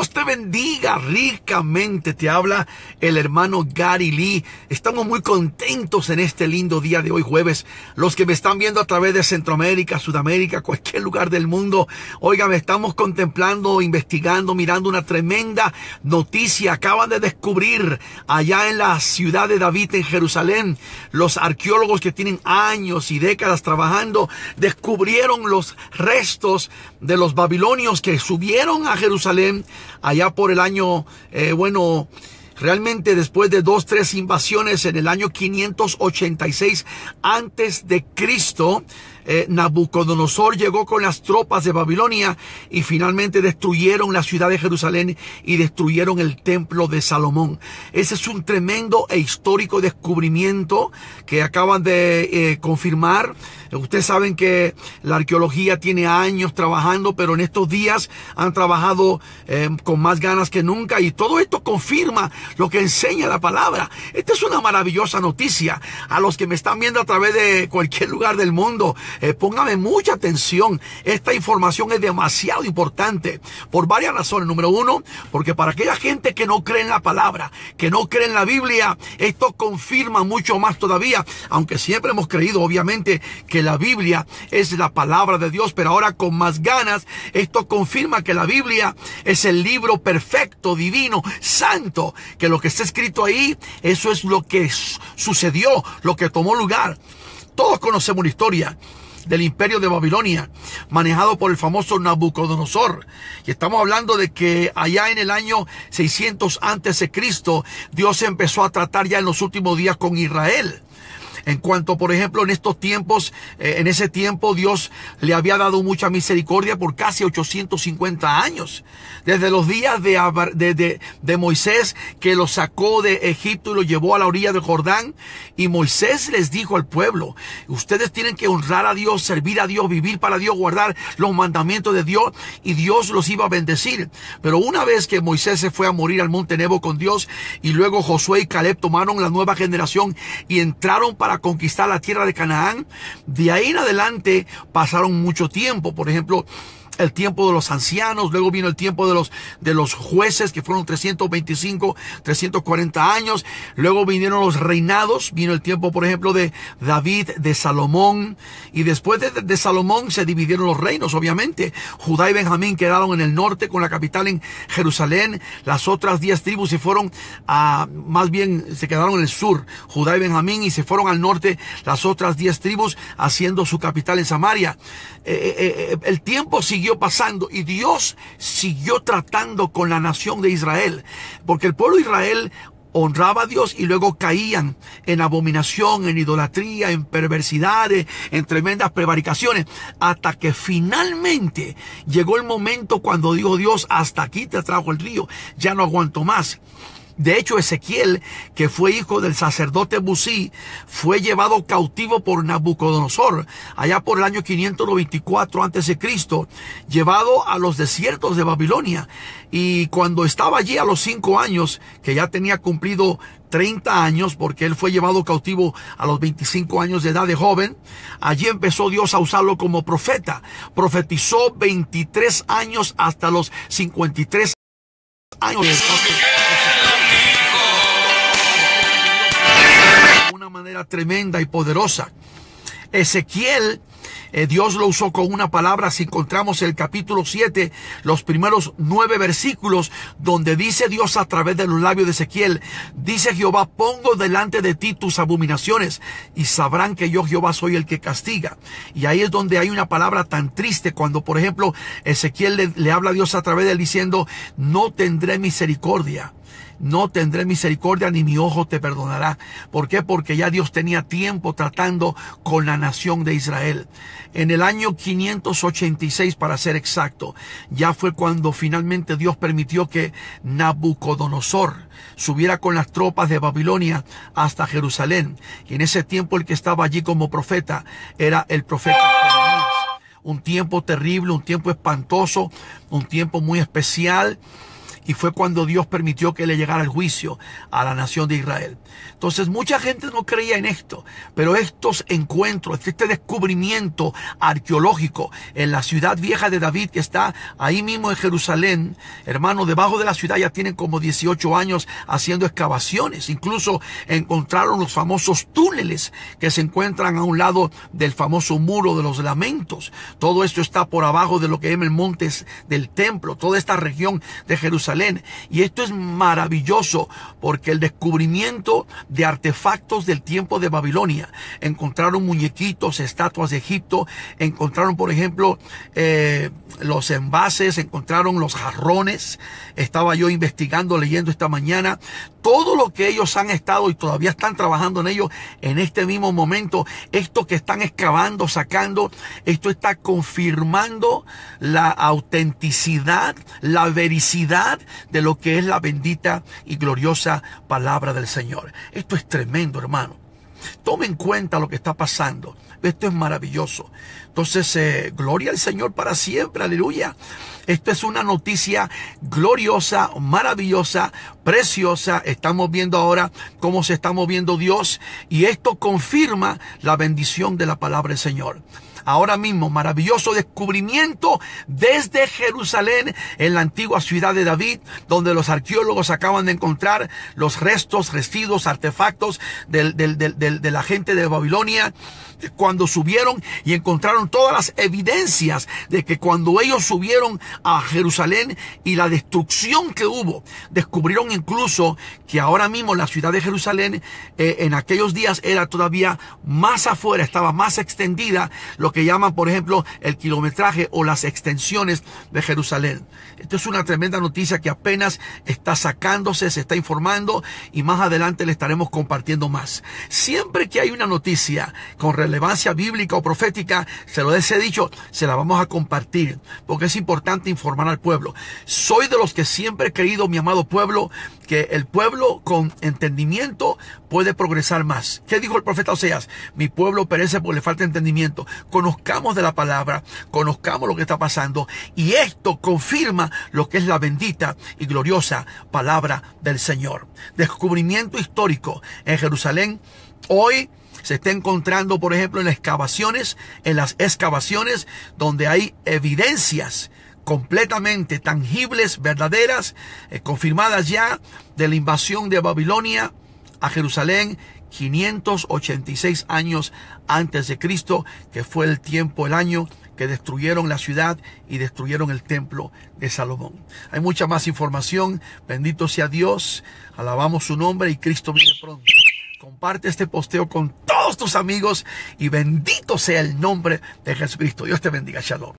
Dios te bendiga ricamente. Te habla el hermano Gary Lee. Estamos muy contentos en este lindo día de hoy, jueves. Los que me están viendo a través de Centroamérica, Sudamérica, cualquier lugar del mundo. Oigan, estamos contemplando, investigando, mirando una tremenda noticia. Acaban de descubrir allá en la ciudad de David, en Jerusalén, los arqueólogos que tienen años y décadas trabajando, descubrieron los restos de los babilonios que subieron a Jerusalén allá por el año, realmente después de 2-3 invasiones en el año 586 antes de Cristo. Nabucodonosor llegó con las tropas de Babilonia y finalmente destruyeron la ciudad de Jerusalén y destruyeron el templo de Salomón. Ese es un tremendo e histórico descubrimiento que acaban de confirmar. Ustedes saben que la arqueología tiene años trabajando, pero en estos días han trabajado con más ganas que nunca, y todo esto confirma lo que enseña la palabra. Esta es una maravillosa noticia. A los que me están viendo a través de cualquier lugar del mundo, póngame mucha atención. Esta información es demasiado importante por varias razones. Número uno, porque para aquella gente que no cree en la palabra, que no cree en la Biblia, esto confirma mucho más todavía, aunque siempre hemos creído obviamente que la Biblia es la palabra de Dios, pero ahora con más ganas. Esto confirma que la Biblia es el libro perfecto, divino, santo, que lo que está escrito ahí, eso es lo que sucedió, lo que tomó lugar. Todos conocemos la historia del imperio de Babilonia, manejado por el famoso Nabucodonosor. Y estamos hablando de que allá en el año 600 antes de Cristo, Dios empezó a tratar ya en los últimos días con Israel. En cuanto, por ejemplo, en estos tiempos, en ese tiempo Dios le había dado mucha misericordia por casi 850 años. Desde los días de Moisés, que lo sacó de Egipto y lo llevó a la orilla del Jordán. Y Moisés les dijo al pueblo: ustedes tienen que honrar a Dios, servir a Dios, vivir para Dios, guardar los mandamientos de Dios, y Dios los iba a bendecir. Pero una vez que Moisés se fue a morir al monte Nebo con Dios, y luego Josué y Caleb tomaron la nueva generación y entraron para conquistar la tierra de Canaán, de ahí en adelante pasaron mucho tiempo. Por ejemplo, el tiempo de los ancianos, luego vino el tiempo de los jueces, que fueron 325, 340 años, luego vinieron los reinados, vino el tiempo, por ejemplo, de David, de Salomón, y después de Salomón se dividieron los reinos, obviamente. Judá y Benjamín quedaron en el norte con la capital en Jerusalén. Las otras 10 tribus se fueron se quedaron en el sur, Judá y Benjamín, y se fueron al norte las otras 10 tribus, haciendo su capital en Samaria. El tiempo siguió pasando y Dios siguió tratando con la nación de Israel, porque el pueblo de Israel honraba a Dios y luego caían en abominación, en idolatría, en perversidades, en tremendas prevaricaciones, hasta que finalmente llegó el momento cuando dijo Dios: hasta aquí te trajo el río, ya no aguanto más. De hecho, Ezequiel, que fue hijo del sacerdote Busí, fue llevado cautivo por Nabucodonosor allá por el año 594 a.C., llevado a los desiertos de Babilonia. Y cuando estaba allí a los 5 años, que ya tenía cumplido 30 años, porque él fue llevado cautivo a los 25 años de edad de joven, allí empezó Dios a usarlo como profeta. Profetizó 23 años hasta los 53 años. De una manera tremenda y poderosa. Ezequiel, Dios lo usó con una palabra. Si encontramos el capítulo 7, los primeros 9 versículos, donde dice Dios a través de los labios de Ezequiel, dice Jehová: pongo delante de ti tus abominaciones y sabrán que yo Jehová soy el que castiga. Y ahí es donde hay una palabra tan triste, cuando por ejemplo Ezequiel le habla a Dios a través de él diciendo: no tendré misericordia. No tendré misericordia, ni mi ojo te perdonará. ¿Por qué? Porque ya Dios tenía tiempo tratando con la nación de Israel. En el año 586, para ser exacto, ya fue cuando finalmente Dios permitió que Nabucodonosor subiera con las tropas de Babilonia hasta Jerusalén. Y en ese tiempo el que estaba allí como profeta era el profeta Jeremías. Un tiempo terrible, un tiempo espantoso, un tiempo muy especial. y fue cuando Dios permitió que le llegara el juicio a la nación de Israel. Entonces mucha gente no creía en esto, pero estos encuentros, este descubrimiento arqueológico en la ciudad vieja de David, que está ahí mismo en Jerusalén, hermano, debajo de la ciudad ya tienen como 18 años haciendo excavaciones. Incluso encontraron los famosos túneles que se encuentran a un lado del famoso muro de los lamentos. Todo esto está por abajo de lo que llaman el monte del templo, toda esta región de Jerusalén. Y esto es maravilloso porque el descubrimiento de artefactos del tiempo de Babilonia, encontraron muñequitos, estatuas de Egipto, encontraron por ejemplo los envases, encontraron los jarrones. Estaba yo investigando, leyendo esta mañana todo lo que ellos han estado y todavía están trabajando en ello en este mismo momento. Esto que están excavando, sacando, esto está confirmando la autenticidad, la vericidad de lo que es la bendita y gloriosa palabra del Señor. Esto es tremendo, hermano. Tome en cuenta lo que está pasando. Esto es maravilloso. Entonces, gloria al Señor para siempre. Aleluya. Esto es una noticia gloriosa, maravillosa, preciosa. Estamos viendo ahora cómo se está moviendo Dios. Y esto confirma la bendición de la palabra del Señor. Ahora mismo, maravilloso descubrimiento desde Jerusalén, en la antigua ciudad de David, donde los arqueólogos acaban de encontrar los restos, residuos, artefactos de la gente de Babilonia, cuando subieron y encontraron todas las evidencias de que cuando ellos subieron a Jerusalén y la destrucción que hubo, descubrieron incluso que ahora mismo la ciudad de Jerusalén en aquellos días era todavía más afuera, estaba más extendida, lo que llaman por ejemplo el kilometraje o las extensiones de Jerusalén. Esto es una tremenda noticia que apenas está sacándose, se está informando y más adelante le estaremos compartiendo más. Siempre que hay una noticia con relevancia bíblica o profética, se lo he dicho, se la vamos a compartir porque es importante informar al pueblo. Soy de los que siempre he creído, mi amado pueblo, que el pueblo con entendimiento puede progresar más. ¿Qué dijo el profeta Oseas? Mi pueblo perece porque le falta entendimiento. Conozcamos de la palabra, conozcamos lo que está pasando y esto confirma lo que es la bendita y gloriosa palabra del Señor. Descubrimiento histórico en Jerusalén. Hoy se está encontrando, por ejemplo, en las excavaciones donde hay evidencias completamente tangibles, verdaderas, confirmadas ya de la invasión de Babilonia a Jerusalén 586 años antes de Cristo, que fue el año que destruyeron la ciudad y destruyeron el templo de Salomón. Hay mucha más información. Bendito sea Dios, alabamos su nombre y Cristo viene pronto. Comparte este posteo con todos tus amigos y bendito sea el nombre de Jesucristo. Dios te bendiga. Shalom.